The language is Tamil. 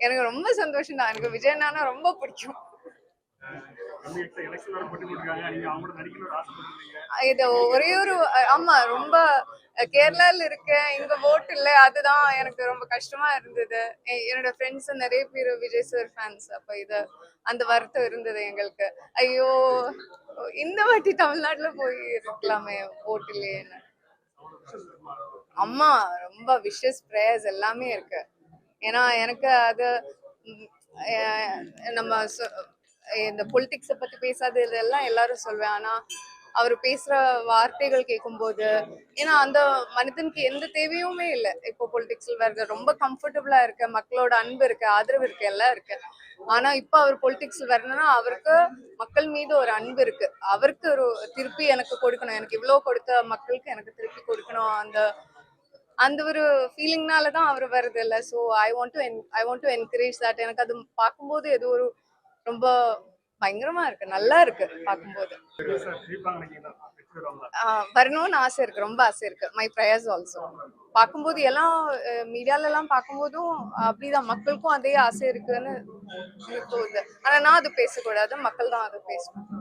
எனக்கு ரொம்ப சந்தோஷம் தான். எனக்கு விஜய் அண்ணானா ரொம்ப பிடிக்கும். இது ஒரே ஒரு ஆமா ரொம்ப கேரளால இருக்கேன், இங்க ஓட் இல்ல, அதுதான் எனக்கு ரொம்ப கஷ்டமா இருந்தது. என்னோட ஃப்ரெண்ட்ஸ் நிறைய பேர் விஜய் சார் ஃபேன்ஸ். அப்ப இது அந்த வருத்தம் இருந்தது எங்களுக்கு. ஐயோ, இந்த வாட்டி தமிழ்நாட்டுல போய் இருக்கலாமே ஓட் இல்லையேன்னு. அம்மா ரொம்ப விஷஸ் பிரேயர்ஸ் எல்லாமே இருக்கு. ஏன்னா எனக்கு அது நம்ம இந்த பொலிட்டிக்ஸை பத்தி பேசாது இதெல்லாம் எல்லாரும் சொல்வேன். ஆனா அவர் பேசுற வார்த்தைகள் கேட்கும்போது, ஏன்னா அந்த மனிதனுக்கு எந்த தேவையுமே இல்லை. இப்போ பொலிட்டிக்ஸ்ல வேற ரொம்ப கம்ஃபர்டபுளா இருக்கு, மக்களோட அன்பு இருக்கு, ஆதரவு இருக்கு, எல்லாம் இருக்கு. ஆனா இப்ப அவர் பொலிட்டிக்ஸ்ல வரணும்னா அவருக்கு மக்கள் மீது ஒரு அன்பு இருக்கு. அவருக்கு ஒரு திருப்பி எனக்கு கொடுக்கணும், எனக்கு இவ்வளவு கொடுத்த மக்களுக்கு எனக்கு திருப்பி கொடுக்கணும், அந்த அந்த ஒரு ஃபீலிங்னாலதான் அவர் வருது இல்ல. So I want to encourage that. எனக்கு அது பார்க்கும்போது ஏதோ ஒரு ரொம்ப பயங்கரமா இருக்கு, நல்லா இருக்கு பார்க்கும்போது. வரணும்னு ஆசை இருக்கு, ரொம்ப ஆசை இருக்கு. My prayers also. பார்க்கும்போது எல்லாம் மீடியால எல்லாம் பார்க்கும்போதும் அப்படிதான், மக்களுக்கும் அதே ஆசை இருக்குன்னு தோணுது. ஆனா நான் அது பேசக்கூடாது, மக்கள் தான் அதை பேசணும்.